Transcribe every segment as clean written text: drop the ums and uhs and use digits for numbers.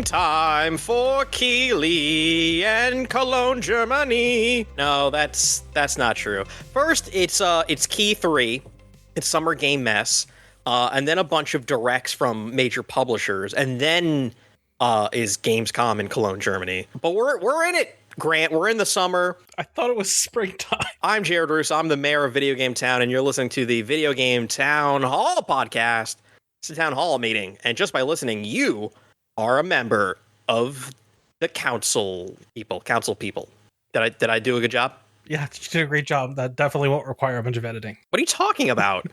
Springtime for Keighley and Cologne, Germany. No, that's not true. First, it's Key 3. It's Summer Game Mess. And then a bunch of directs from major publishers. And then is Gamescom in Cologne, Germany. But we're in it, Grant. We're in the summer. I thought it was springtime. I'm Jared Roos. I'm the mayor of Video Game Town, and you're listening to the Video Game Town Hall podcast. It's a town hall meeting, and just by listening, you are a member of the council people. Did I do a good job? Yeah, you did a great job. That definitely won't require a bunch of editing. What are you talking about?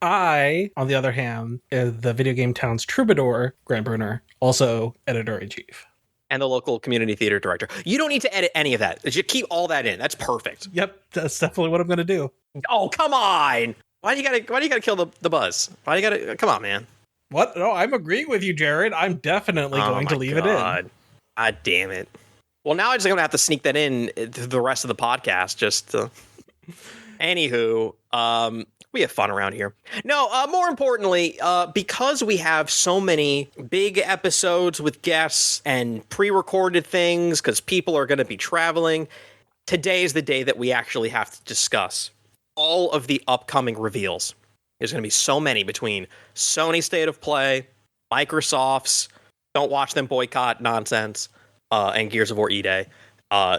I, on the other hand, is the Video Game Town's troubadour, Grant Bruner, also editor-in-chief. And the local community theater director. You don't need to edit any of that. Just keep all that in. That's perfect. Yep, that's definitely what I'm going to do. Oh, come on! Why do you gotta kill the buzz? Why do you gotta? Come on, man. What? No, I'm agreeing with you, Jared. I'm definitely going to leave it in. God damn it. Well, now I'm just gonna have to sneak that in to the rest of the podcast. Anywho, we have fun around here. No, more importantly, because we have so many big episodes with guests and pre-recorded things, because people are going to be traveling, today is the day that we actually have to discuss all of the upcoming reveals. There's going to be so many between Sony State of Play, Microsoft's Don't Watch Them Boycott nonsense, and Gears of War E-Day.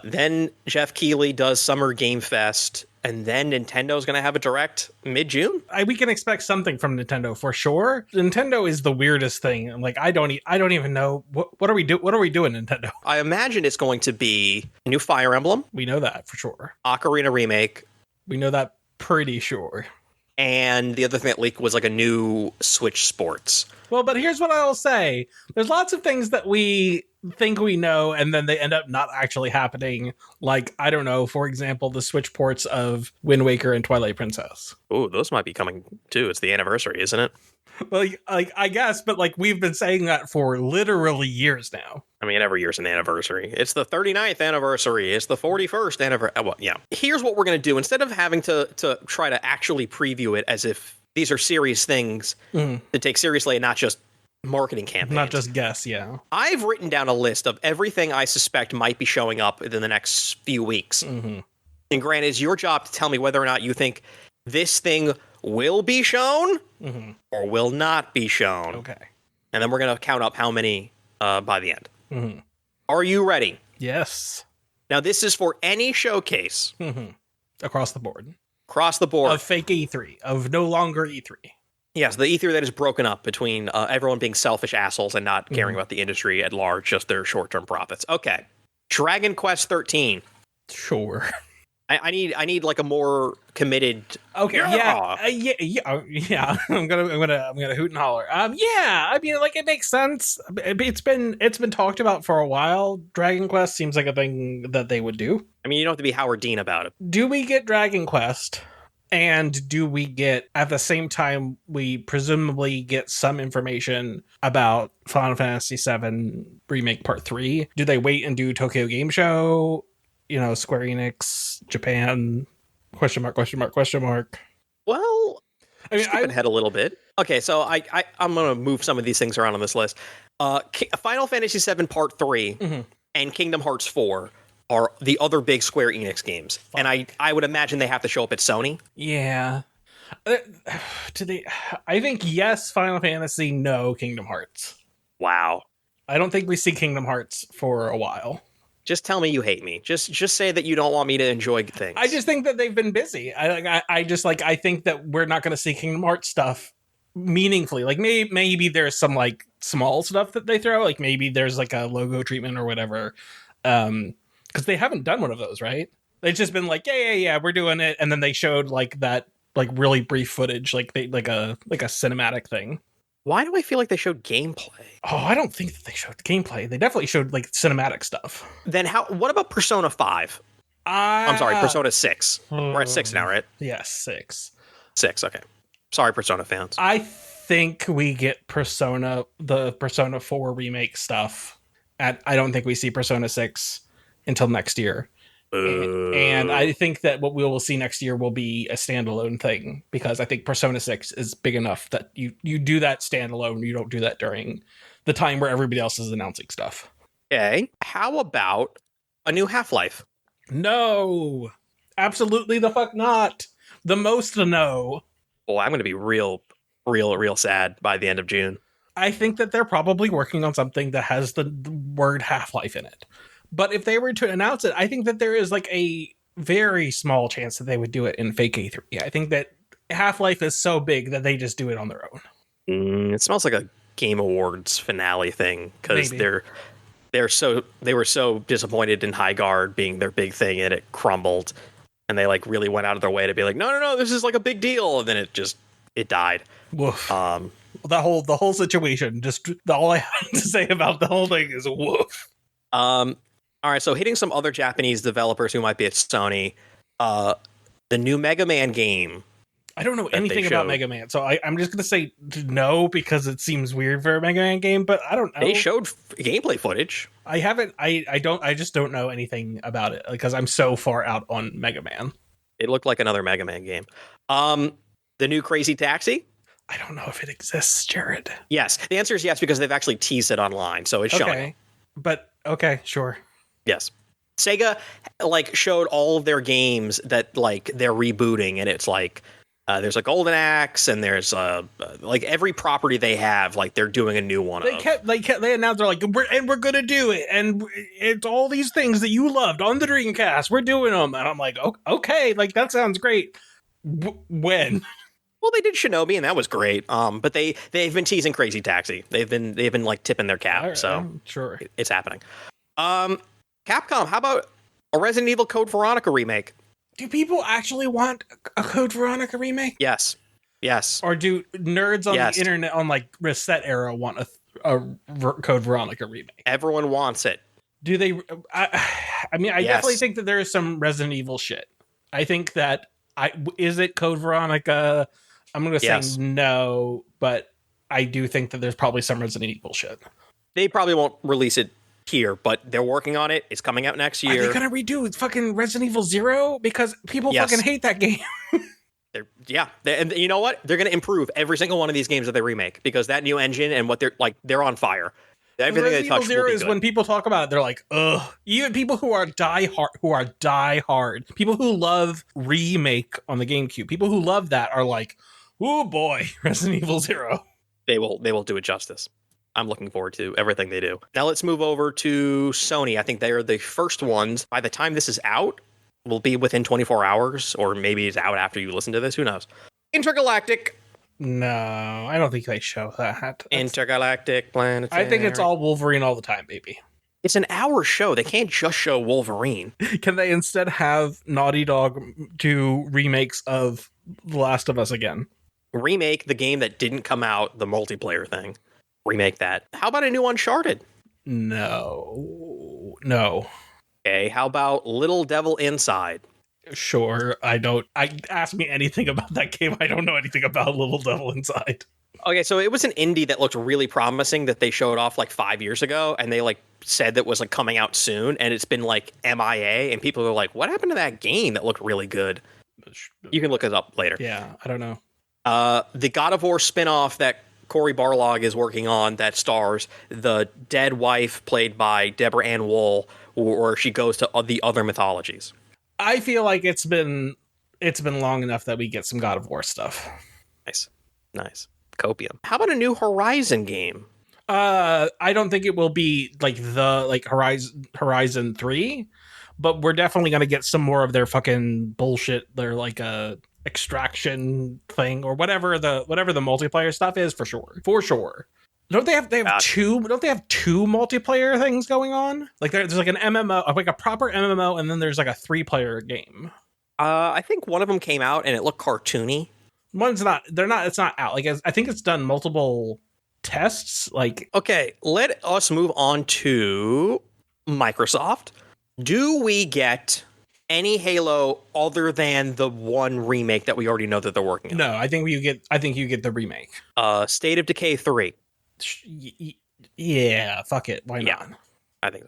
Then Jeff Keighley does Summer Game Fest, and then Nintendo's going to have a direct mid-June. We can expect something from Nintendo for sure. Nintendo is the weirdest thing. I'm like, I don't even know what are we doing, Nintendo? I imagine it's going to be a new Fire Emblem. We know that for sure. Ocarina remake. We know that pretty sure. And the other thing that leaked was like a new Switch Sports. Well, but here's what I'll say. There's lots of things that we think we know, and then they end up not actually happening. Like, I don't know, for example, the Switch ports of Wind Waker and Twilight Princess. Oh, those might be coming too. It's the anniversary, isn't it? Well, like I guess, but like we've been saying that for literally years now. I mean, every year's an anniversary. It's the 39th anniversary. It's the 41st anniversary. Well, yeah. Here's what we're going to do. Instead of having to try to actually preview it as if these are serious things to take seriously and not just marketing campaigns. Not just guess, yeah. I've written down a list of everything I suspect might be showing up within the next few weeks. Mm-hmm. And Grant, it's your job to tell me whether or not you think this thing will be shown or will not be shown. Okay. And then we're going to count up how many by the end. Mm-hmm. Are you ready? Yes. Now, this is for any showcase. Across the board. Across the board. Of fake E3. Of no longer E3. Yes, the E3 that is broken up between everyone being selfish assholes and not caring about the industry at large, just their short-term profits. Okay. Dragon Quest 13. Sure. I need like a more committed. Okay. Yeah. I'm gonna hoot and holler. Yeah. I mean, like, it makes sense. It's been talked about for a while. Dragon Quest seems like a thing that they would do. I mean, you don't have to be Howard Dean about it. Do we get Dragon Quest? And do we get, at the same time, we presumably get some information about Final Fantasy VII Remake Part 3? Do they wait and do Tokyo Game Show? You know, Square Enix, Japan, question mark. Well, I mean, skipping ahead a little bit. Okay, so I'm going to move some of these things around on this list. Final Fantasy VII Part 3 and Kingdom Hearts 4 are the other big Square Enix games. And I would imagine they have to show up at Sony. Yeah. I think yes, Final Fantasy, no, Kingdom Hearts. Wow. I don't think we see Kingdom Hearts for a while. Just tell me you hate me. Just say that you don't want me to enjoy things. I just think that they've been busy. I think that we're not going to see Kingdom Hearts stuff meaningfully. Like maybe there's some like small stuff that they throw. Like maybe there's like a logo treatment or whatever. Because they haven't done one of those, right? They've just been like, yeah, we're doing it, and then they showed like that like really brief footage, like a cinematic thing. Why do I feel like they showed gameplay? Oh, I don't think that they showed gameplay. They definitely showed like cinematic stuff. Then what about Persona 5? I'm sorry, Persona 6. We're at 6 now, right? Yes, 6. 6, okay. Sorry, Persona fans. I think we get the Persona 4 remake stuff. I don't think we see Persona 6 until next year. And I think that what we will see next year will be a standalone thing, because I think Persona 6 is big enough that you do that standalone. You don't do that during the time where everybody else is announcing stuff. Okay. How about a new Half-Life? No, absolutely the fuck not. The most no. Well, I'm going to be real sad by the end of June. I think that they're probably working on something that has the word Half-Life in it. But if they were to announce it, I think that there is like a very small chance that they would do it in fake E3. I think that Half-Life is so big that they just do it on their own. It smells like a Game Awards finale thing because they were so disappointed in High Guard being their big thing and it crumbled, and they like really went out of their way to be like, no, this is like a big deal, and then it died. Woof. The whole situation, just all I have to say about the whole thing is woof. All right, so hitting some other Japanese developers who might be at Sony, the new Mega Man game. I don't know anything about Mega Man, so I'm just gonna say no because it seems weird for a Mega Man game. But I don't know. They showed gameplay footage. I haven't. I just don't know anything about it because I'm so far out on Mega Man. It looked like another Mega Man game. The new Crazy Taxi. I don't know if it exists, Jared. Yes, the answer is yes because they've actually teased it online, so it's showing. But okay, sure. Yes. Sega like showed all of their games that like they're rebooting, and it's like there's a Golden Axe, and there's like every property they have, like they're doing a new one. They announced they're like we're gonna do it, and it's all these things that you loved on the Dreamcast. We're doing them, and I'm like, okay, like that sounds great. When? Well, they did Shinobi, and that was great. But they've been teasing Crazy Taxi. They've been like tipping their cap. Right, so sure, it's happening. Capcom, how about a Resident Evil Code Veronica remake? Do people actually want a Code Veronica remake? Yes. Or do nerds on the internet on like Reset era want a Code Veronica remake? Everyone wants it. Do they? I mean, I definitely think that there is some Resident Evil shit. I think that is it Code Veronica? I'm going to say no, but I do think that there's probably some Resident Evil shit. They probably won't release it here, but they're working on it. It's coming out next year. Are they gonna redo fucking Resident Evil 0? Because people fucking hate that game. And you know what? They're gonna improve every single one of these games that they remake because that new engine and what they're on fire. Everything Resident they touch Evil 0 is good. when people talk about it, they're like, ugh. Even people who are die hard, people who love remake on the GameCube, people who love that are like, oh boy, Resident Evil 0. They will do it justice. I'm looking forward to everything they do. Now let's move over to Sony. I think they are the first ones. By the time this is out, will be within 24 hours, or maybe it's out after you listen to this. Who knows? Intergalactic. No, I don't think they show that. Intergalactic Planetary. I think it's all Wolverine all the time, baby. It's an hour show. They can't just show Wolverine. Can they instead have Naughty Dog do remakes of The Last of Us again? Remake the game that didn't come out, the multiplayer thing. Remake that. How about a new Uncharted? No. Okay, how about Little Devil Inside? Sure, ask me anything about that game. I don't know anything about Little Devil Inside. Okay, so it was an indie that looked really promising that they showed off like 5 years ago, and they like said that was like coming out soon, and it's been like MIA, and people are like, what happened to that game that looked really good? You can look it up later. Yeah, I don't know. The God of War spinoff that Cory Barlog is working on that stars the dead wife played by Deborah Ann Woll, or she goes to the other mythologies. I feel like it's been long enough that we get some God of War stuff. Nice. Copium. How about a new Horizon game? I don't think it will be like Horizon 3, but we're definitely going to get some more of their fucking bullshit. They're like a extraction thing or whatever the multiplayer stuff is for sure. Don't they have two multiplayer things going on? Like there's like an MMO, like a proper MMO, and then there's like a 3-player game. I think one of them came out and it looked cartoony. It's not out. Like I think it's done multiple tests. Like, okay, let us move on to Microsoft. Do we get any Halo other than the one remake that we already know that they're working on? No, I think you get the remake. State of Decay 3. Yeah, fuck it. Why not? I think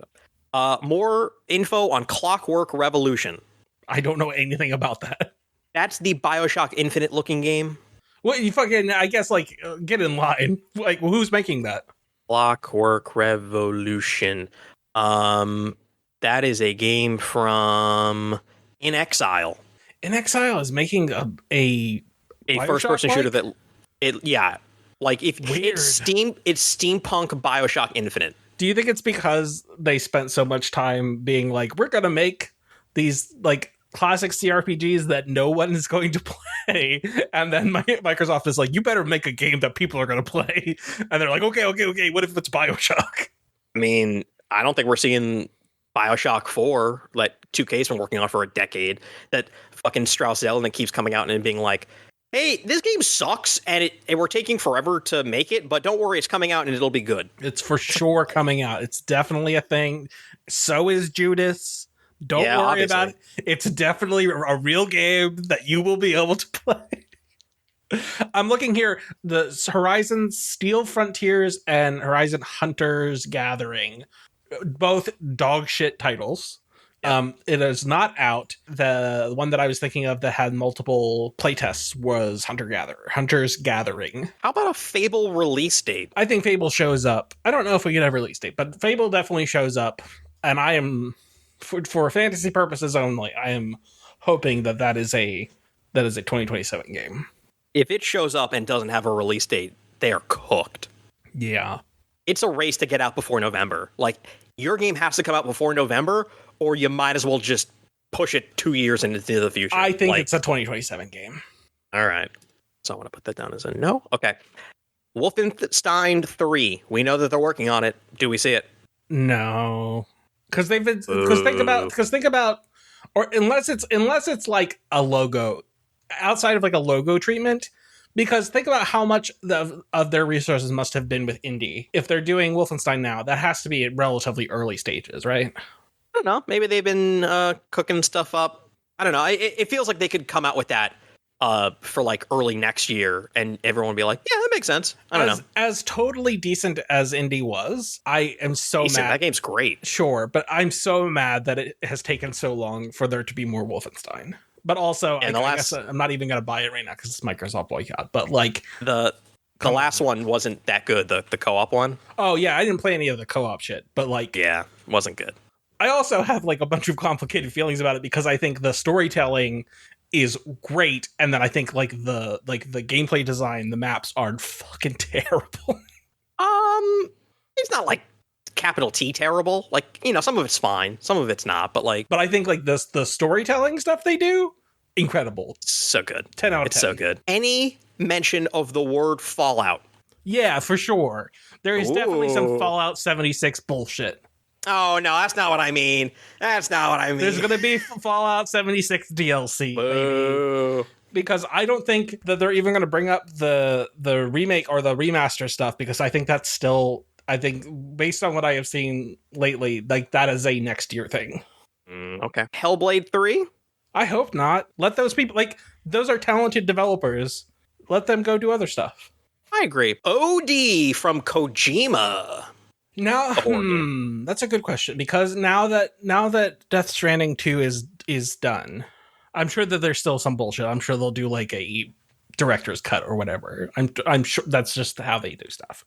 so. More info on Clockwork Revolution. I don't know anything about that. That's the BioShock Infinite looking game. Well, you fucking, I guess, like, get in line. Like, who's making that? Clockwork Revolution. That is a game from In Exile. In Exile is making a First-person shooter Bioshock-like? like if Weird. it's steampunk BioShock Infinite. Do you think it's because they spent so much time being like, we're gonna make these like classic CRPGs that no one is going to play, and then Microsoft is like, you better make a game that people are gonna play, and they're like, okay, what if it's BioShock? I mean, I don't think we're seeing BioShock 4 that 2K's been working on for a decade, that fucking Strauss Zelnick keeps coming out and being like, hey, this game sucks and we're taking forever to make it, but don't worry, it's coming out and it'll be good. It's for sure coming out. It's definitely a thing. So is Judas. Don't worry obviously. about it. It's definitely a real game that you will be able to play. I'm looking here. The Horizon Steel Frontiers and Horizon Hunters Gathering, both dog shit titles. It is not out. The one that I was thinking of that had multiple playtests was Hunter's Gathering. How about a Fable release date? I think Fable shows up. I don't know if we get a release date, but Fable definitely shows up. And I am, for fantasy purposes only, I am hoping that is a 2027 game. If it shows up and doesn't have a release date, they are cooked. Yeah. It's a race to get out before November. Like, your game has to come out before November, or you might as well just push it 2 years into the future. I think it's a 2027 game. All right. So I want to put that down as a no. Okay. Wolfenstein 3. We know that they're working on it. Do we see it? No. Because think about, or unless it's like a logo, outside of like a logo treatment, because think about how much of their resources must have been with indie. If they're doing Wolfenstein now, that has to be at relatively early stages, right? I don't know. Maybe they've been cooking stuff up. I don't know. It feels like they could come out with that for like early next year, and everyone would be like, "Yeah, that makes sense." I don't know. As totally decent as indie was, I am so mad. That game's great. Sure, but I'm so mad that it has taken so long for there to be more Wolfenstein. But also, I guess I'm not even going to buy it right now because it's Microsoft boycott. But like the last one wasn't that good. The co-op one. Oh yeah, I didn't play any of the co-op shit. But like, yeah, wasn't good. I also have like a bunch of complicated feelings about it because I think the storytelling is great, and then I think like the gameplay design, the maps are fucking terrible. It's not like capital T terrible. Like, you know, some of it's fine, some of it's not, but I think like the storytelling stuff they do, incredible. So good. 10 out of 10. It's so good. Any mention of the word Fallout? Yeah, for sure. There is definitely some Fallout 76 bullshit. Oh, no, that's not what I mean. That's not what I mean. There's going to be Fallout 76 DLC, baby. Because I don't think that they're even going to bring up the remake or the remaster stuff, because I think that's still, I think based on what I have seen lately, like that is a next year thing. Okay. Hellblade 3? I hope not. Let those people, like, those are talented developers. Let them go do other stuff. I agree. OD from Kojima. Now, that's a good question, because now that Death Stranding 2 is done, I'm sure that there's still some bullshit. I'm sure they'll do like a director's cut or whatever. I'm sure that's just how they do stuff.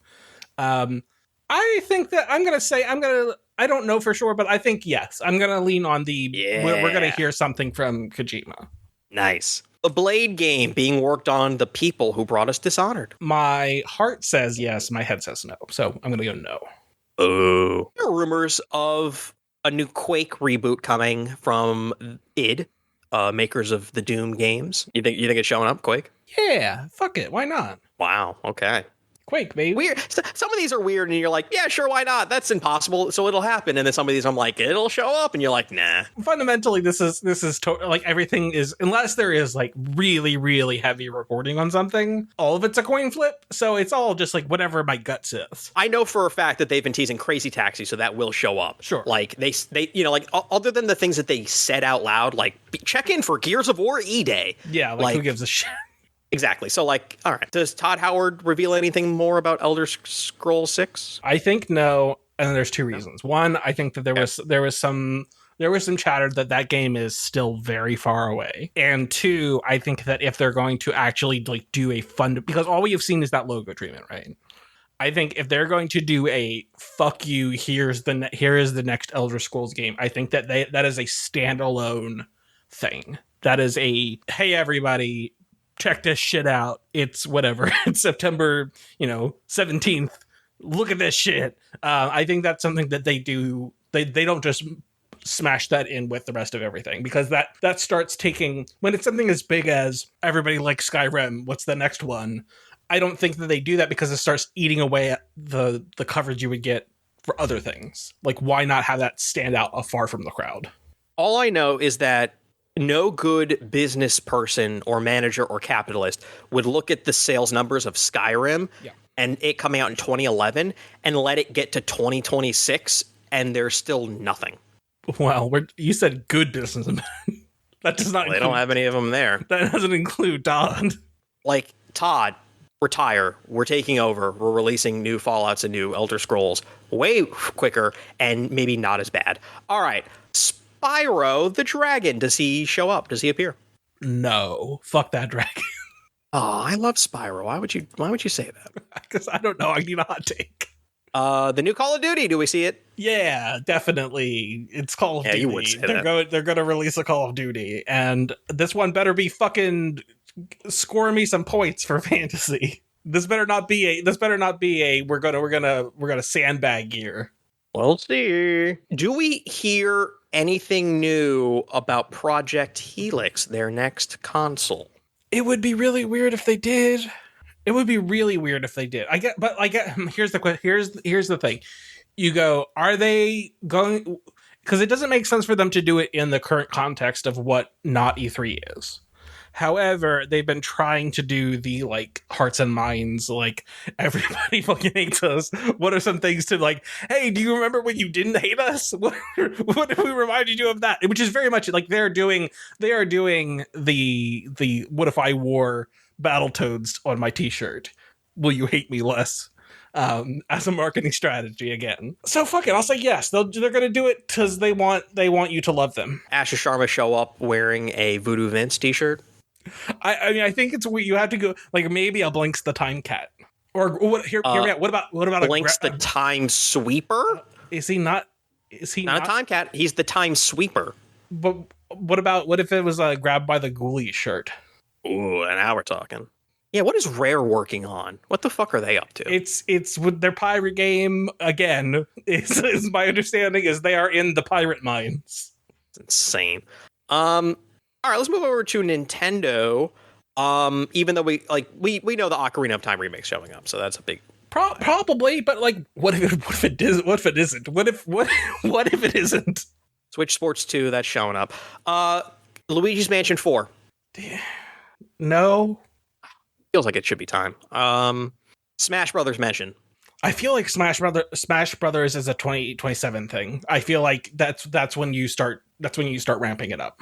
I think that I don't know for sure, but I think yes. I'm gonna lean on we're gonna hear something from Kojima. Nice. The Blade game being worked on the people who brought us Dishonored. My heart says yes, my head says no. So I'm gonna go no. Oh. There are rumors of a new Quake reboot coming from id, makers of the Doom games. You think it's showing up, Quake? Yeah, fuck it. Why not? Wow. Okay. Quake, baby. Weird. Some of these are weird, and you're like, yeah, sure, why not? That's impossible, so it'll happen. And then some of these, I'm like, it'll show up, and you're like, nah. Fundamentally, this is like everything is, unless there is like really, really heavy reporting on something, all of it's a coin flip. So it's all just like whatever my gut says. I know for a fact that they've been teasing Crazy Taxi, so that will show up. Sure. Like they you know, like other than the things that they said out loud, like check in for Gears of War E-Day. Yeah, like who gives a shit? Exactly. So, like, all right. Does Todd Howard reveal anything more about Elder Scrolls 6? I think no, and there's two reasons. One, I think that there was some chatter that game is still very far away. And two, I think that if they're going to actually like do a fun, because all we have seen is that logo treatment, right? I think if they're going to do a fuck you, here is the next Elder Scrolls game, I think that that is a standalone thing. That is a, hey everybody, check this shit out. It's whatever. It's September, 17th. Look at this shit. I think that's something that they do. They don't just smash that in with the rest of everything, because that starts taking, when it's something as big as everybody likes Skyrim, what's the next one? I don't think that they do that, because it starts eating away at the coverage you would get for other things. Like, why not have that stand out afar from the crowd? All I know is that no good business person or manager or capitalist would look at the sales numbers of Skyrim and it coming out in 2011 and let it get to 2026 and there's still nothing. Well, you said good businessmen. That does not. They don't have any of them there. That doesn't include Todd. Like, Todd, retire. We're taking over. We're releasing new Fallouts and new Elder Scrolls way quicker and maybe not as bad. All right. Spyro the dragon. Does he show up? Does he appear? No. Fuck that dragon. Oh, I love Spyro. Why would you say that? Because I don't know. I need a hot take. The new Call of Duty. Do we see it? Yeah, definitely. It's Call of Duty. You would say that. They're going to release a Call of Duty, and this one better be fucking score me some points for fantasy. This better not be a we're gonna sandbag here. We'll see. Do we hear anything new about Project Helix, their next console? It would be really weird if they did. Here's the thing. You go, are they going? Because it doesn't make sense for them to do it in the current context of what not E3 is. However, they've been trying to do the, like, hearts and minds, like, everybody fucking hates us. What are some things to, like, hey, do you remember when you didn't hate us? What if we reminded you of that? Which is very much like they are doing the what if I wore Battletoads on my t-shirt? Will you hate me less? As a marketing strategy again. So fuck it, I'll say yes. They're going to do it because they want you to love them. Asher Sharma show up wearing a Voodoo Vince t-shirt. I mean, I think it's you have to go, like, maybe a Blinks the Time Cat, or what? Hear me out. What about Blinks the Time Sweeper? Is he not a Time Cat? He's the Time Sweeper. But what if it was a Grabbed by the Ghoulies shirt? Ooh, and now we're talking. Yeah, what is Rare working on? What the fuck are they up to? It's with their pirate game again. Is my understanding is they are in the pirate mines. It's insane. All right, let's move over to Nintendo. Even though we know the Ocarina of Time remake's showing up, so that's a big probably. But, like, what if it isn't? What if it isn't? Switch Sports 2, that's showing up. Luigi's Mansion 4. No. Feels like it should be time. Smash Brothers mention. I feel like Smash Brothers is a 2027 thing. I feel like that's when you start ramping it up.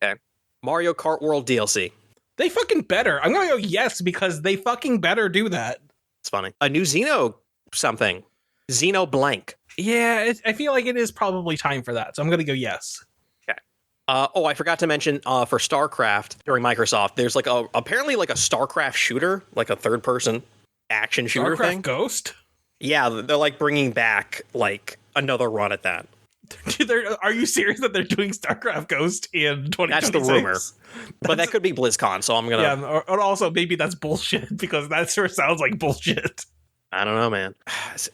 Okay. Mario Kart World DLC. They fucking better. I'm gonna go yes, because they fucking better do that. It's funny. A new Xeno something. Xeno blank. Yeah, I feel like it is probably time for that. So I'm gonna go yes. Okay. I forgot to mention for StarCraft during Microsoft, there's apparently a StarCraft shooter, like a third person action shooter StarCraft thing. Ghost? Yeah, they're like bringing back like another run at that. Are you serious that they're doing StarCraft Ghost in 2026? That's the rumor. But that could be BlizzCon, so I'm gonna. Yeah, or also maybe that's bullshit, because that sure sounds like bullshit. I don't know, man.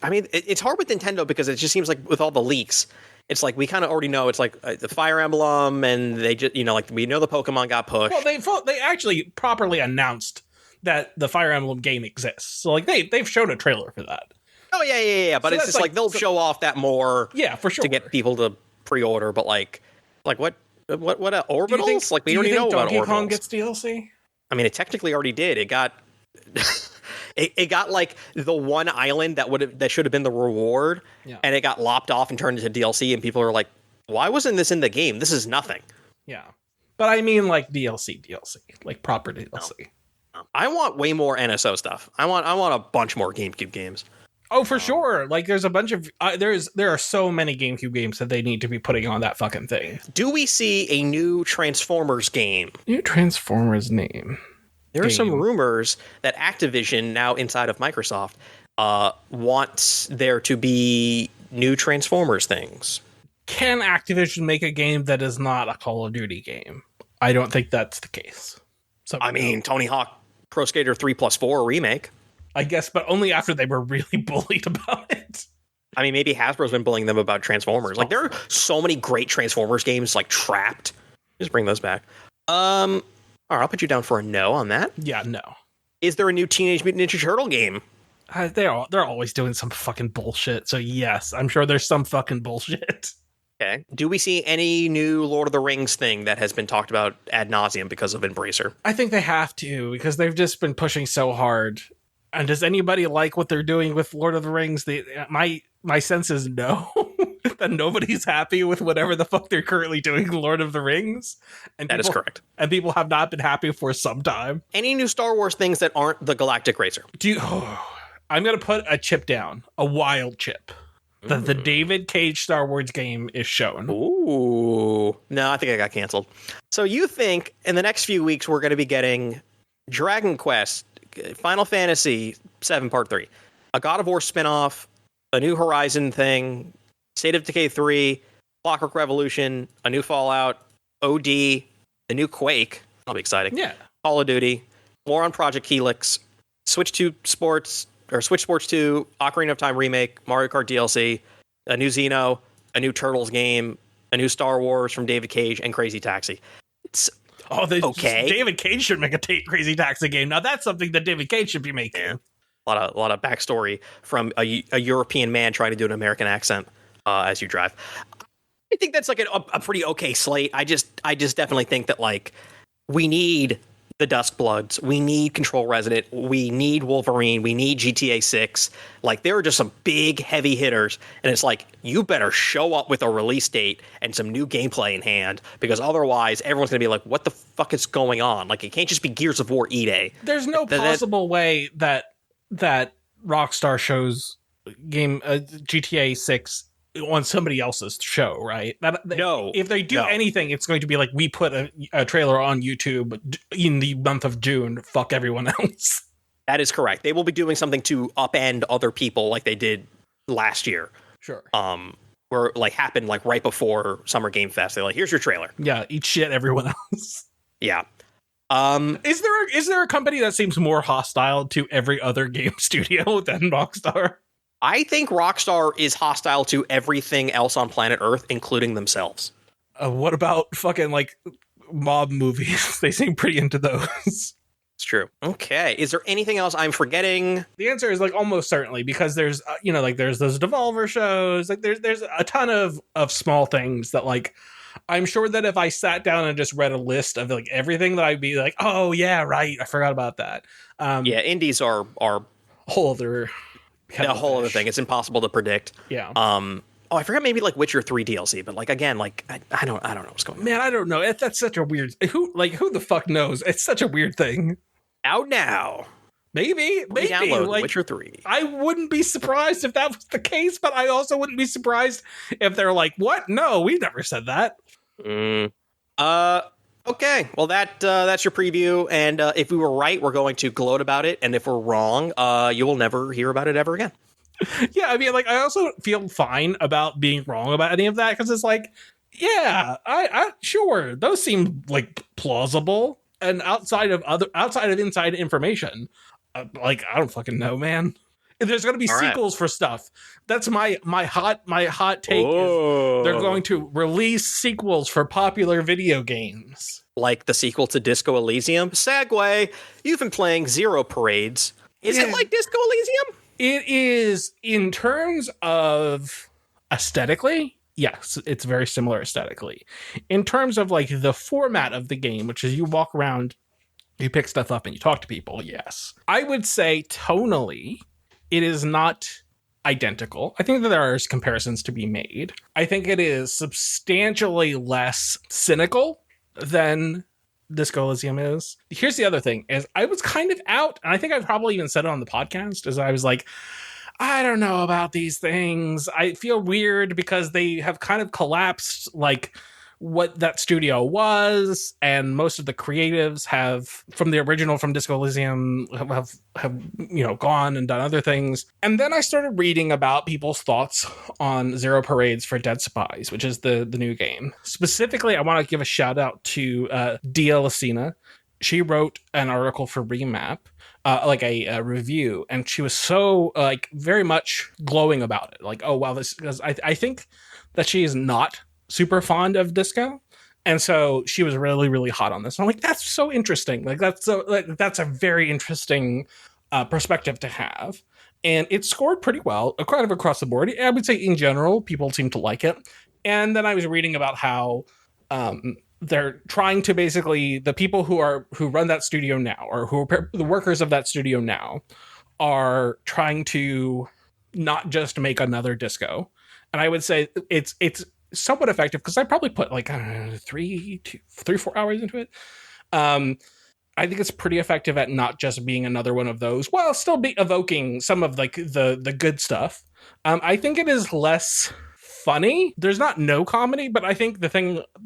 I mean, it's hard with Nintendo because it just seems like with all the leaks, it's like we kind of already know it's like the Fire Emblem, and they just like we know the Pokemon got pushed. Well, they actually properly announced that the Fire Emblem game exists, so like they've shown a trailer for that. Oh yeah. But so it's just like they'll show off that more. Yeah, for sure. To get people to pre-order, but like what orbitals? Like we already know about Donkey orbitals. Kong gets DLC? I mean, it technically already did. It got it got like the one island that should have been the reward, and it got lopped off and turned into DLC. And people are like, "Why wasn't this in the game? This is nothing." Yeah, but I mean, like DLC, like proper DLC. No. I want way more NSO stuff. I want a bunch more GameCube games. Oh, for sure. Like, there's a bunch of there are so many GameCube games that they need to be putting on that fucking thing. Do we see a new Transformers game? New Transformers name. There are some rumors that Activision, now inside of Microsoft, wants there to be new Transformers things. Can Activision make a game that is not a Call of Duty game? I don't think that's the case. So I mean, Tony Hawk Pro Skater 3+4 remake. I guess, but only after they were really bullied about it. I mean, maybe Hasbro's been bullying them about Transformers. Like, there are so many great Transformers games, like Trapped. Just bring those back. All right, I'll put you down for a no on that. Yeah, no. Is there a new Teenage Mutant Ninja Turtle game? They're always doing some fucking bullshit. So yes, I'm sure there's some fucking bullshit. Okay. Do we see any new Lord of the Rings thing that has been talked about ad nauseum because of Embracer? I think they have to, because they've just been pushing so hard. And does anybody like what they're doing with Lord of the Rings? My sense is no. That nobody's happy with whatever the fuck they're currently doing in Lord of the Rings. And that is correct. And people have not been happy for some time. Any new Star Wars things that aren't the Galactic Racer? I'm going to put a chip down, a wild chip. That the David Cage Star Wars game is shown. Ooh. No, I think I got canceled. So you think in the next few weeks we're going to be getting Dragon Quest, Final Fantasy 7 Part 3, a God of War spinoff, a new Horizon thing, State of Decay 3, Clockwork Revolution, a new Fallout, OD, a new Quake. That'll be exciting. Yeah. Call of Duty, more on Project Helix, Switch Sports 2, Ocarina of Time remake, Mario Kart DLC, a new Xeno, a new Turtles game, a new Star Wars from David Cage, and Crazy Taxi. It's okay. David Cage should make a Crazy Taxi game. Now that's something that David Cage should be making. Yeah. A lot of backstory from a European man trying to do an American accent as you drive. I think that's like a pretty okay slate. I just definitely think that like we need the Duskbloods, we need Control Resident, we need Wolverine, we need GTA 6. Like, there are just some big, heavy hitters, and it's like, you better show up with a release date and some new gameplay in hand, because otherwise, everyone's going to be like, what the fuck is going on? Like, it can't just be Gears of War E-Day. There's no possible way that Rockstar shows GTA 6 on somebody else's show, right? No. If they do anything, it's going to be like, we put a trailer on YouTube in the month of June. Fuck everyone else. That is correct. They will be doing something to upend other people like they did last year. Sure. Where like happened like right before Summer Game Fest. They're like, here's your trailer. Yeah, eat shit, everyone else. Yeah. Is there a company that seems more hostile to every other game studio than Rockstar? I think Rockstar is hostile to everything else on planet Earth, including themselves. What about fucking, like, mob movies? They seem pretty into those. It's true. Okay. Is there anything else I'm forgetting? The answer is, like, almost certainly, because there's, like, there's those Devolver shows. Like, there's a ton of small things that, like, I'm sure that if I sat down and just read a list of, like, everything, that I'd be like, oh, yeah, right, I forgot about that. Yeah, indies are whole other... a whole other thing. It's impossible to predict. Yeah. I forgot maybe like Witcher 3 DLC, but like again, like I don't know what's going on. Man, I don't know. That's such a weird. Who the fuck knows? It's such a weird thing. Out now. Maybe download like Witcher 3. I wouldn't be surprised if that was the case, but I also wouldn't be surprised if they're like, "What? No, we never said that." Okay, well that's your preview, and if we were right, we're going to gloat about it, and if we're wrong, you will never hear about it ever again. Yeah, I mean, like, I also feel fine about being wrong about any of that, because it's like, yeah, I sure, those seem like plausible, and outside of inside information, like, I don't fucking know, man. If there's going to be sequels for stuff, that's my hot take. Is they're going to release sequels for popular video games, like the sequel to Disco Elysium. Segway, you've been playing Zero Parades. Is it like Disco Elysium? It is, in terms of aesthetically, yes, it's very similar aesthetically. In terms of like the format of the game, which is you walk around, you pick stuff up, and you talk to people, yes. I would say tonally, it is not identical. I think that there are comparisons to be made. I think it is substantially less cynical than Disco Elysium is. Here's the other thing, is I was kind of out, and I think I've probably even said it on the podcast, as I was like, I don't know about these things. I feel weird because they have kind of collapsed, like, what that studio was, and most of the creatives have from the original from Disco Elysium have gone and done other things. And then I started reading about people's thoughts on Zero Parades for Dead Spies, which is the new game. Specifically, I want to give a shout out to Dia Lucina. She wrote an article for Remap, like a review, and she was so like very much glowing about it. Like, oh wow, this, because I think that she is not super fond of disco, and so she was really, really hot on this. And I'm like, that's so interesting. Like that's a very interesting perspective to have. And it scored pretty well, kind of across the board. I would say in general, people seem to like it. And then I was reading about how they're trying to basically, the people who run that studio now, or who are the workers of that studio now, are trying to not just make another disco. And I would say it's somewhat effective, because I probably put like, I don't know, 4 hours into it. I think it's pretty effective at not just being another one of those, while still be evoking some of like the good stuff. I think it is less funny. There's not no comedy, but I think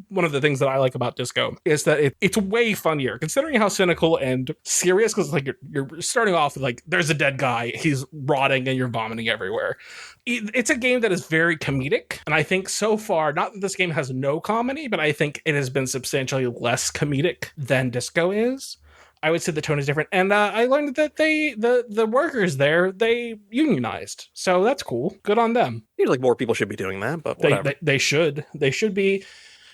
one of the things that I like about disco is that it's way funnier, considering how cynical and serious, because like you're starting off with like, there's a dead guy, he's rotting, and you're vomiting everywhere. It's a game that is very comedic, and I think so far, not that this game has no comedy, but I think it has been substantially less comedic than disco is. I would say the tone is different. And I learned that the workers there, they unionized. So that's cool. Good on them. Seems like more people should be doing that, but whatever. They should. They should be.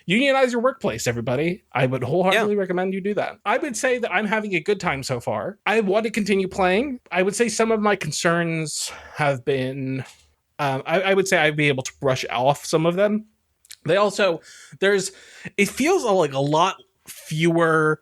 Unionize your workplace, everybody. I would wholeheartedly recommend you do that. I would say that I'm having a good time so far. I want to continue playing. I would say some of my concerns have been... I would say I'd be able to brush off some of them. They also... It feels like a lot fewer...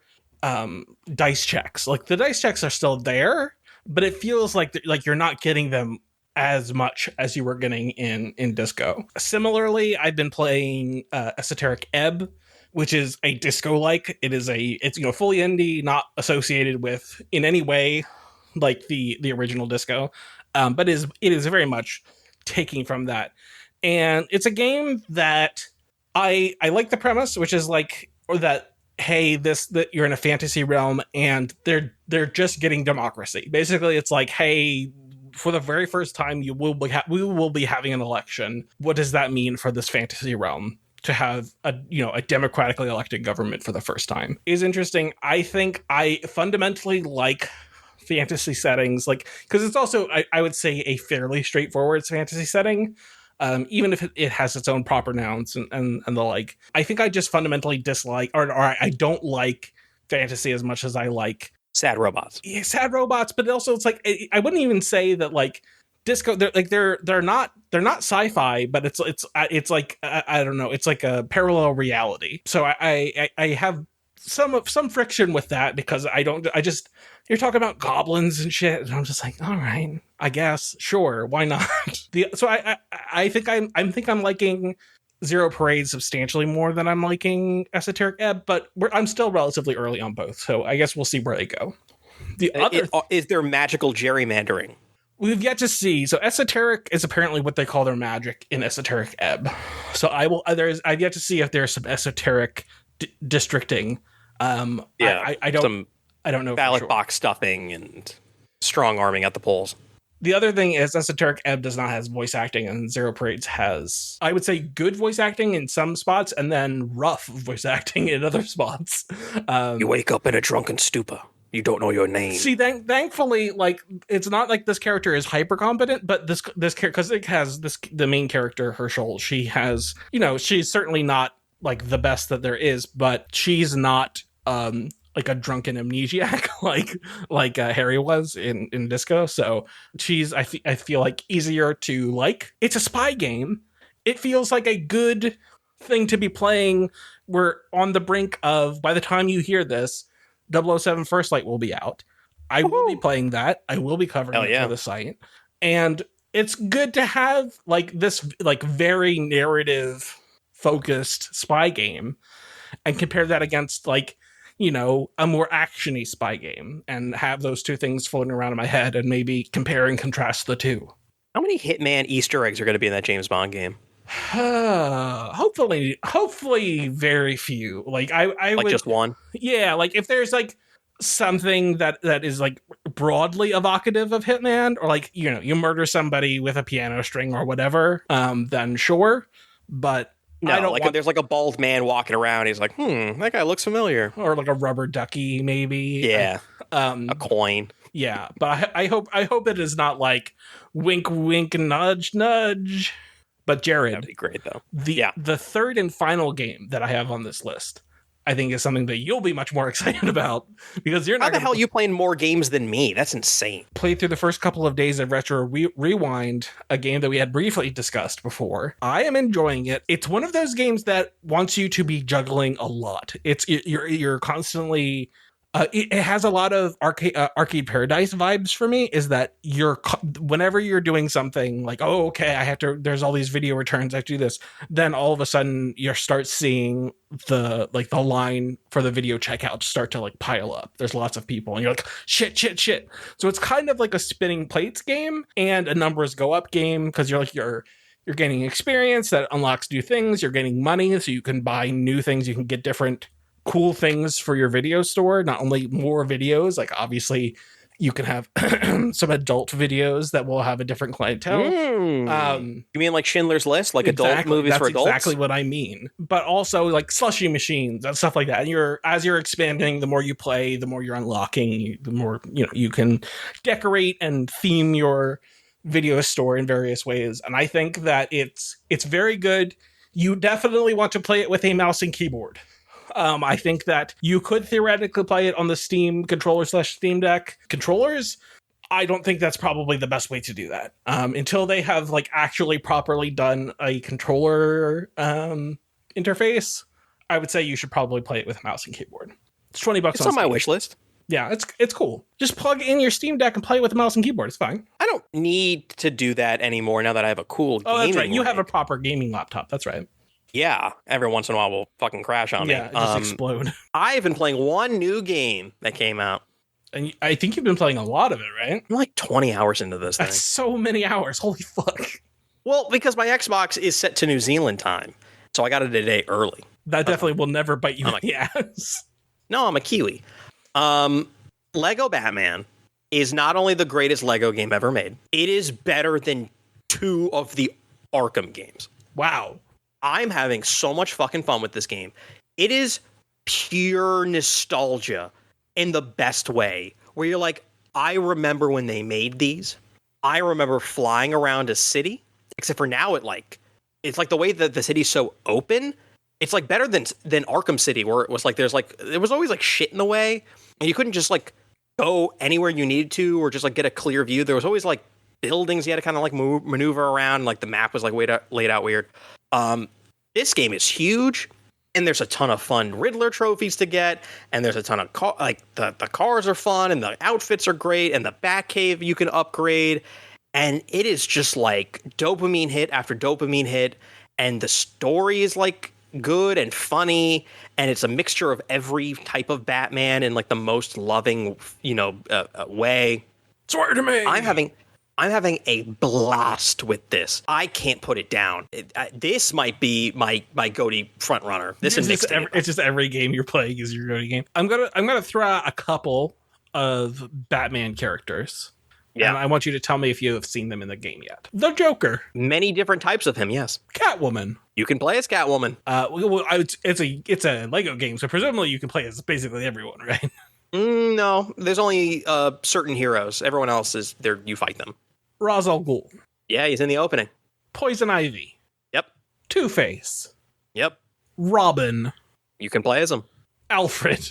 dice checks. Like the dice checks are still there, but it feels like you're not getting them as much as you were getting in disco. Similarly, I've been playing Esoteric Ebb, which is a disco-like. It's fully indie, not associated with in any way like the original disco, but it is very much taking from that. And it's a game that I like the premise, which is like, or that, hey, that you're in a fantasy realm and they're just getting democracy. Basically, it's like, hey, for the very first time, we will be having an election. What does that mean for this fantasy realm to have a democratically elected government for the first time? Is interesting. I think I fundamentally like fantasy settings, like, because it's also I would say a fairly straightforward fantasy setting. Even if it has its own proper nouns and the like. I think I just fundamentally dislike, or I don't like fantasy as much as I like sad robots. Yeah, sad robots, but also it's like, I wouldn't even say that like disco. They're not sci-fi, but it's like I don't know. It's like a parallel reality. So I have some friction with that, because you're talking about goblins and shit, and I'm just like, all right, I guess, sure, why not? So I think I'm liking Zero Parade substantially more than I'm liking Esoteric Ebb, but I'm still relatively early on both, so I guess we'll see where they go. Is there magical gerrymandering? We've yet to see. So Esoteric is apparently what they call their magic in Esoteric Ebb. So I've yet to see if there's some esoteric districting. I don't know. Ballot box stuffing and strong arming at the polls. The other thing is Esoteric Ebb does not have voice acting, and Zero Parades has, I would say, good voice acting in some spots, and then rough voice acting in other spots. You wake up in a drunken stupor. You don't know your name. See, thankfully, like, it's not like this character is hyper competent, but this character, because it has the main character Herschel, she has, she's certainly not like the best that there is, but she's not like a drunken amnesiac like Harry was in Disco. So she's I feel like easier to like. It's a spy game. It feels like a good thing to be playing. We're on the brink of, by the time you hear this, 007 First Light will be out. I will be playing that. I will be covering it for the site. And it's good to have like this like very narrative focused spy game and compare that against like, a more actiony spy game, and have those two things floating around in my head and maybe compare and contrast the two. How many Hitman Easter eggs are going to be in that James Bond game? Hopefully very few. Like I Like would, just one? yeah, like if there's like something that is like broadly evocative of Hitman, or like, you know, you murder somebody with a piano string or whatever, then sure. But I No, don't like want, there's like a bald man walking around. He's like, that guy looks familiar. or like a rubber ducky maybe. Yeah, a coin. Yeah, but I hope it is not like wink wink nudge nudge. But That'd Jared, be great though. the Yeah. the third and final game that I have on this list, I think is something that you'll be much more excited about, because you're How not the going hell to you playing more games than me? That's insane. play through the first couple of days of Retro Rewind, a game that we had briefly discussed before. I am enjoying it. It's one of those games that wants you to be juggling a lot. You're constantly. It has a lot of Arcade Paradise vibes for me. Is that whenever you're doing something like, oh, okay, I have to. There's all these video returns. I have to do this. Then all of a sudden you start seeing the line for the video checkout start to like pile up. There's lots of people, and you're like, shit. So it's kind of like a spinning plates game and a numbers go up game, because you're gaining experience that unlocks new things. You're gaining money, so you can buy new things. You can get different cool things for your video store, not only more videos, like obviously you can have some adult videos that will have a different clientele. You mean like Schindler's List, like adult movies for adults? That's exactly what I mean. But also like slushy machines and stuff like that. And as you're expanding, the more you play, the more you're unlocking, the more you can decorate and theme your video store in various ways. And I think that it's very good. You definitely want to play it with a mouse and keyboard. I think that you could theoretically play it on the Steam controller / Steam Deck controllers. I don't think that's probably the best way to do that. Until they have like actually properly done a controller interface, I would say you should probably play it with a mouse and keyboard. It's $20. It's on my wish list. Yeah, it's cool. Just plug in your Steam Deck and play it with a mouse and keyboard. It's fine. I don't need to do that anymore now that I have a cool Oh, that's right. You have a rig. proper gaming laptop. That's right. Yeah, every once in a while will fucking crash on me. Yeah, just explode. I've been playing one new game that came out. And I think you've been playing a lot of it, right? I'm like 20 hours into this thing. That's so many hours. Holy fuck. Well, because my Xbox is set to New Zealand time, so I got it a day early. That definitely will never bite you in the ass. No, I'm a Kiwi. Lego Batman is not only the greatest Lego game ever made, it is better than 2 of the Arkham games. Wow. I'm having so much fucking fun with this game. It is pure nostalgia in the best way, where you're like, I remember when they made these. I remember flying around a city, except for now it's like the way that the city's so open. It's like better than Arkham City, where it was like there was always like shit in the way, and you couldn't just like go anywhere you needed to, or just like get a clear view. There was always like buildings you had to kind of like maneuver around. Like the map was like laid out weird. This game is huge, and there's a ton of fun Riddler trophies to get, and there's a ton of the cars are fun, and the outfits are great, and the Batcave you can upgrade, and it is just like dopamine hit after dopamine hit, and the story is like good and funny, and it's a mixture of every type of Batman in like the most loving, way. Swear to me. I'm having a blast with this. I can't put it down. This might be my GOTY front runner. This is it's just every game you're playing is your GOTY game. I'm gonna throw out a couple of Batman characters. Yeah, and I want you to tell me if you have seen them in the game yet. The Joker, many different types of him. Yes, Catwoman. You can play as Catwoman. It's a Lego game, so presumably you can play as basically everyone, right? No, there's only certain heroes. Everyone else is there. You fight them. Ra's al Ghul. Yeah, he's in the opening. Poison Ivy. Yep. Two-Face. Yep. Robin. You can play as him. Alfred.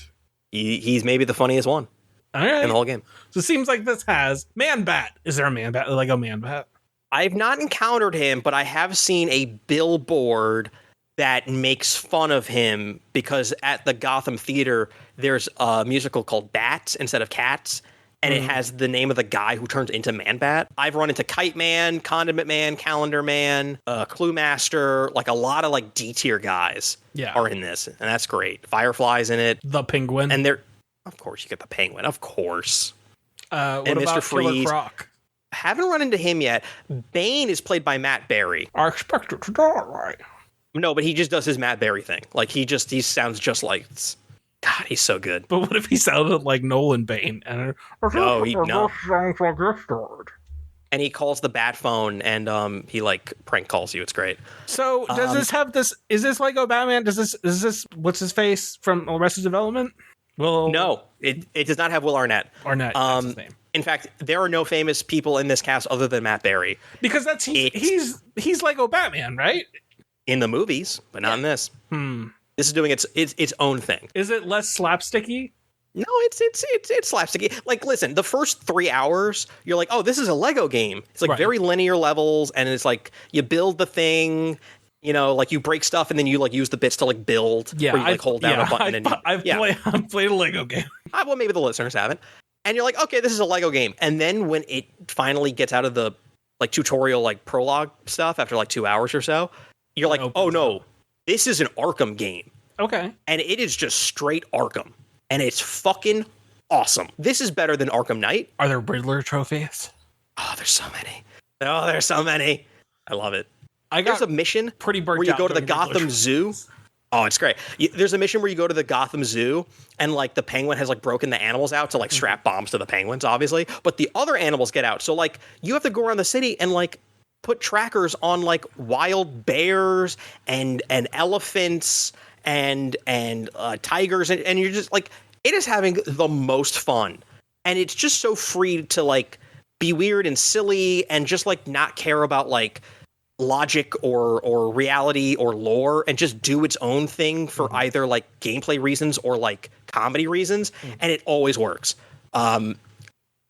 He's maybe the funniest one All right. in the whole game. So it seems like this has Man-Bat. Is there a Man-Bat? A Lego Man-Bat? I've not encountered him, but I have seen a billboard that makes fun of him because at the Gotham Theater, there's a musical called Bats instead of Cats, and it has the name of the guy who turns into Man-Bat. I've run into Kite Man, Condiment Man, Calendar Man, Clue Master, like a lot of like D-tier guys are in this, and that's great. Firefly's in it. The Penguin. And of course, you get the Penguin, of course. What and about Mr. Freeze. Killer Croc? Haven't run into him yet. Bane is played by Matt Berry. I expect it to die. No, but he just does his Matt Berry thing. Like, he sounds just like... God, he's so good. But what if he sounded like Nolan Bane? And No. sounds like this story. And he calls the bat phone, and he, like, prank calls you. It's great. So, does this have this... Is this Lego Batman? Is this... What's his face from Arrested Development? Well, no, it does not have Will Arnett. Arnett, that's his name. In fact, there are no famous people in this cast other than Matt Berry. Because he's Lego Batman, right? In the movies, but not in this. This is doing its own thing. Is it less slapsticky? No, it's slapsticky. Like, listen, the first 3 hours, you're like, oh, this is a Lego game. It's like very linear levels, and it's like you build the thing, you know, like you break stuff, and then you like use the bits to like build. Yeah, where you like hold down a button. I've played a Lego game. Well, maybe the listeners haven't. And you're like, okay, this is a Lego game. And then when it finally gets out of the like tutorial, like prologue stuff after like 2 hours or so, you're like, oh no, this is an Arkham game. Okay. And it is just straight Arkham. And it's fucking awesome. This is better than Arkham Knight. Are there Riddler trophies? Oh, there's so many. Oh, there's so many. I love it. There's a mission pretty burnt where you out go to the doing Riddler Gotham Zoo. Oh, it's great. There's a mission where you go to the Gotham Zoo and like the penguin has like broken the animals out to like strap bombs to the penguins, obviously. But the other animals get out. So like you have to go around the city and like put trackers on like wild bears and elephants and tigers. And you're just like, it is having the most fun. And it's just so free to like be weird and silly and just like not care about like logic or reality or lore and just do its own thing for either like gameplay reasons or like comedy reasons, and it always works.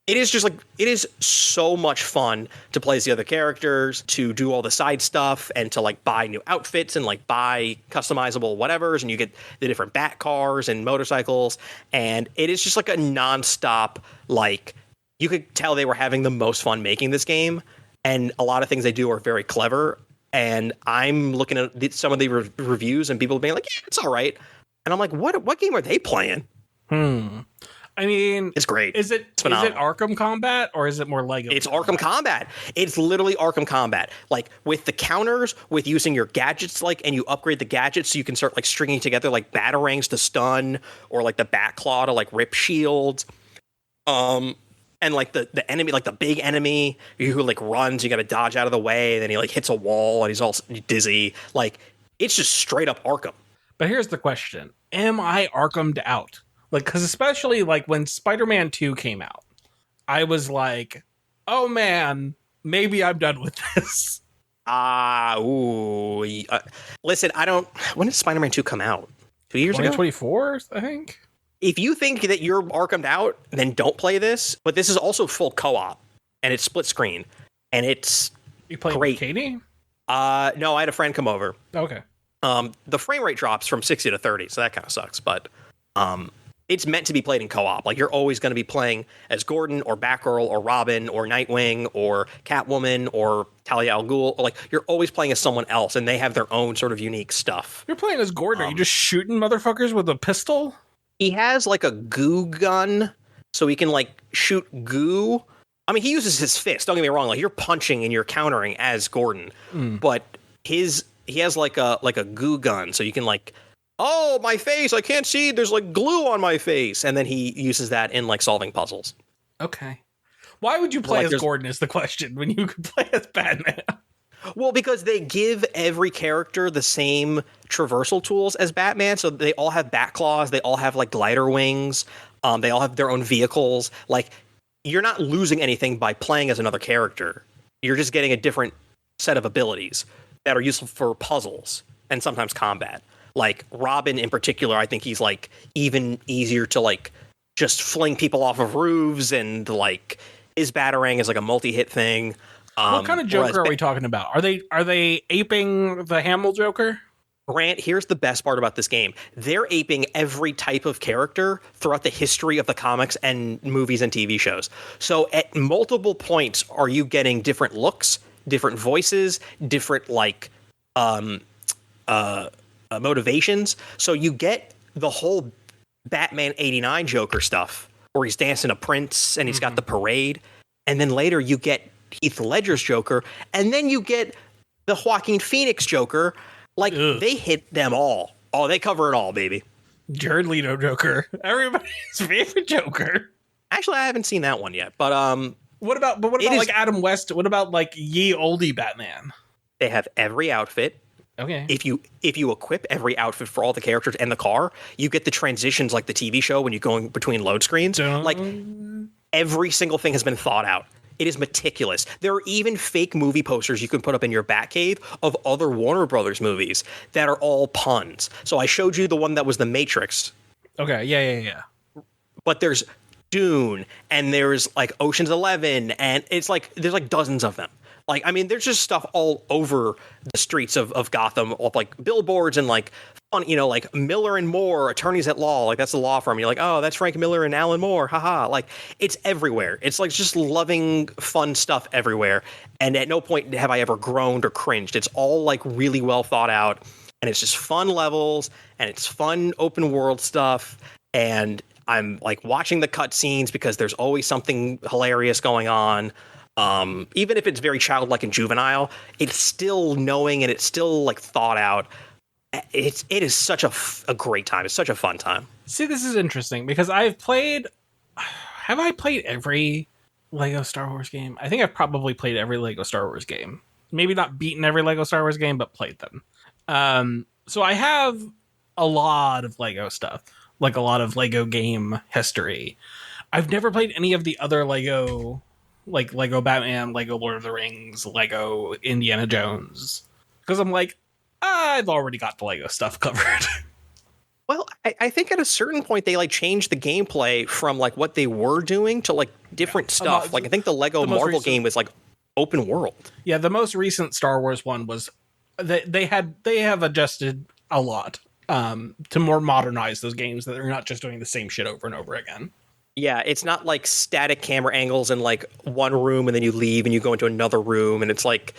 It is just like, it is so much fun to play as the other characters, to do all the side stuff, and to like buy new outfits and like buy customizable whatevers, and you get the different bat cars and motorcycles, and it is just like a nonstop, like, you could tell they were having the most fun making this game. And a lot of things they do are very clever. And I'm looking at some of the reviews and people being like, yeah, it's all right. And I'm like, what game are they playing? I mean, it's great. Is it Arkham Combat or is it more Lego? It's Arkham Combat. It's literally Arkham Combat. Like with the counters, with using your gadgets, like, and you upgrade the gadgets so you can start like stringing together like batarangs to stun or like the bat claw to like rip shields. And like the enemy, like the big enemy who like runs, you got to dodge out of the way. And then he like hits a wall and he's all dizzy. Like it's just straight up Arkham. But here's the question: am I Arkham'd out? Like, because especially like when Spider-Man 2 came out, I was like, oh man, maybe I'm done with this. Listen, I don't. When did Spider-Man 2 come out? 2 years ago? 2024, I think. If you think that you're Arkham'd out, then don't play this. But this is also full co-op, and it's split screen, and it's you playing great. With Katie? No, I had a friend come over. Okay. The frame rate drops from 60 to 30, so that kind of sucks. But it's meant to be played in co-op. Like you're always going to be playing as Gordon or Batgirl or Robin or Nightwing or Catwoman or Talia al Ghul. Or like you're always playing as someone else, and they have their own sort of unique stuff. You're playing as Gordon. Are you just shooting motherfuckers with a pistol? He has like a goo gun, so he can like shoot goo. I mean, he uses his fist. Don't get me wrong. Like you're punching and you're countering as Gordon, but he has like a goo gun, so you can like, oh, my face, I can't see. There's like glue on my face, and then he uses that in like solving puzzles. Okay, why would you play as Gordon? Is the question when you could play as Batman? Well, because they give every character the same traversal tools as Batman. So they all have bat claws. They all have like glider wings. They all have their own vehicles. Like you're not losing anything by playing as another character. You're just getting a different set of abilities that are useful for puzzles and sometimes combat. Like Robin in particular, I think he's like even easier to like just fling people off of roofs, and like his batarang is like a multi-hit thing. What kind of Joker are we talking about? Are they aping the Hamill Joker? Grant, here's the best part about this game. They're aping every type of character throughout the history of the comics and movies and TV shows. So at multiple points are you getting different looks, different voices, different like motivations. So you get the whole Batman 89 Joker stuff where he's dancing a prince and he's got the parade. and then later you get Heath Ledger's Joker, and then you get the Joaquin Phoenix Joker. Like, they hit them all. Oh, they cover it all, baby. Jared Leto Joker. Everybody's favorite Joker. Actually, I haven't seen that one yet, but what about like Adam West? What about like ye olde Batman? They have every outfit. Okay. If you equip every outfit for all the characters and the car, you get the transitions like the TV show when you're going between load screens. Like, every single thing has been thought out. It is meticulous. There are even fake movie posters you can put up in your Batcave of other Warner Brothers movies that are all puns. So I showed you the one that was The Matrix. Okay, yeah. But there's Dune, and there's like Ocean's 11, and it's like there's like dozens of them. Like, I mean, there's just stuff all over the streets of Gotham, of like billboards and like fun, you know, like Miller and Moore, attorneys at law. Like, that's the law firm. You're like, oh, that's Frank Miller and Alan Moore. Haha. Like, it's everywhere. It's like just loving, fun stuff everywhere. And at no point have I ever groaned or cringed. It's all like really well thought out, and it's just fun levels, and it's fun open world stuff. And I'm like watching the cutscenes because there's always something hilarious going on. Even if it's very childlike and juvenile, it's still knowing and it's still like thought out. It is such a great time. It's such a fun time. See, this is interesting because have I played every Lego Star Wars game? I think I've probably played every Lego Star Wars game. Maybe not beaten every Lego Star Wars game, but played them. So I have a lot of Lego stuff, like a lot of Lego game history. I've never played any of the other Lego, like Lego Batman, Lego Lord of the Rings, Lego Indiana Jones, because I'm like, I've already got the Lego stuff covered. Well, I think at a certain point they like changed the gameplay from like what they were doing to like different stuff. Like, I think the Lego Marvel game is like open world. Yeah, the most recent Star Wars one was they have adjusted a lot to more modernize those games, that they're not just doing the same shit over and over again. Yeah, it's not like static camera angles in like one room and then you leave and you go into another room and it's like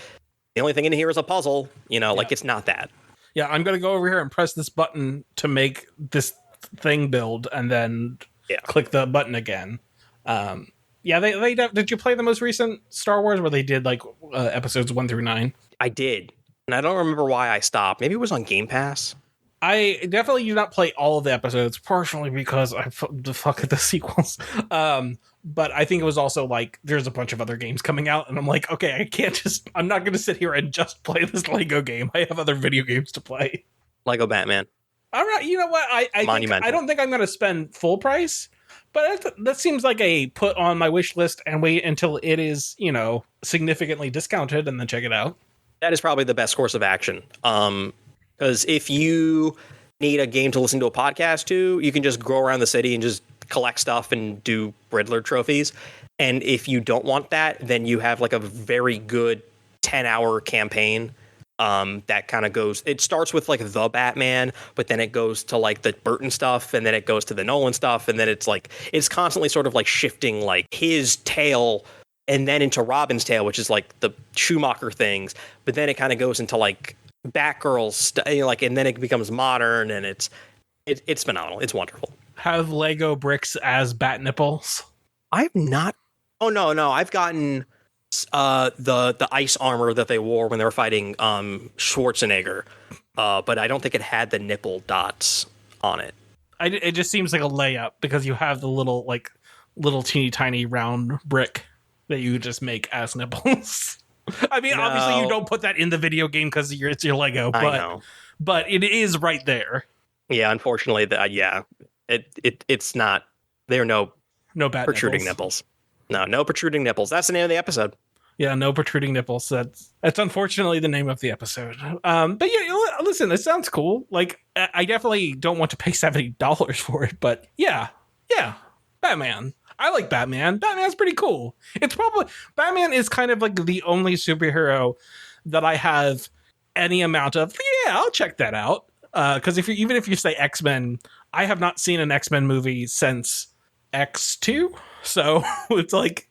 the only thing in here is a puzzle, you know, like it's not that. Yeah, I'm going to go over here and press this button to make this thing build and then click the button again. Yeah, they did you play the most recent Star Wars where they did like episodes 1 through 9? I did. And I don't remember why I stopped. Maybe it was on Game Pass. I definitely did not play all of the episodes, partially because I fuck at the sequels. But I think it was also like there's a bunch of other games coming out, and I'm like, okay, I'm not going to sit here and just play this Lego game. I have other video games to play. Lego Batman. All right, you know what? I don't think I'm going to spend full price, but that seems like a put on my wish list and wait until it is, you know, significantly discounted and then check it out. That is probably the best course of action. Because if you need a game to listen to a podcast to, you can just go around the city and just collect stuff and do Riddler trophies. And if you don't want that, then you have like a very good 10-hour campaign that kind of goes, it starts with like the Batman, but then it goes to like the Burton stuff, and then it goes to the Nolan stuff, and then it's like, it's constantly sort of like shifting like his tale and then into Robin's tale, which is like the Schumacher things, but then it kind of goes into like Batgirl's like, and then it becomes modern, and it's phenomenal. It's wonderful. Have Lego bricks as bat nipples? I've not. Oh no, I've gotten the ice armor that they wore when they were fighting Schwarzenegger, but I don't think it had the nipple dots on it. It just seems like a layup because you have the little teeny tiny round brick that you just make as nipples. I mean, no. Obviously you don't put that in the video game because it's your Lego, but it is right there. Yeah, unfortunately, it's not. There are no bat protruding nipples. No protruding nipples. That's the name of the episode. Yeah, no protruding nipples. That's unfortunately the name of the episode. But yeah, listen, it sounds cool. Like, I definitely don't want to pay $70 for it, but yeah, Batman. I like Batman. Batman's pretty cool. Batman is kind of like the only superhero that I have any amount of. Yeah, I'll check that out. Because even if you say X-Men, I have not seen an X-Men movie since X2. So it's like,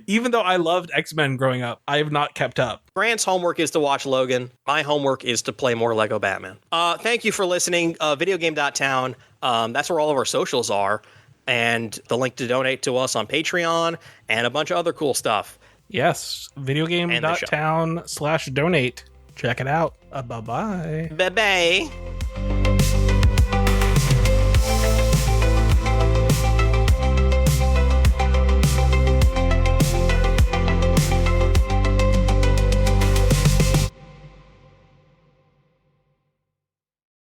even though I loved X-Men growing up, I have not kept up. Grant's homework is to watch Logan. My homework is to play more Lego Batman. Thank you for listening. Videogame.town. That's where all of our socials are. and the link to donate to us on Patreon, and a bunch of other cool stuff. Yes, videogame.town/donate. Check it out. Bye-bye. Bye-bye.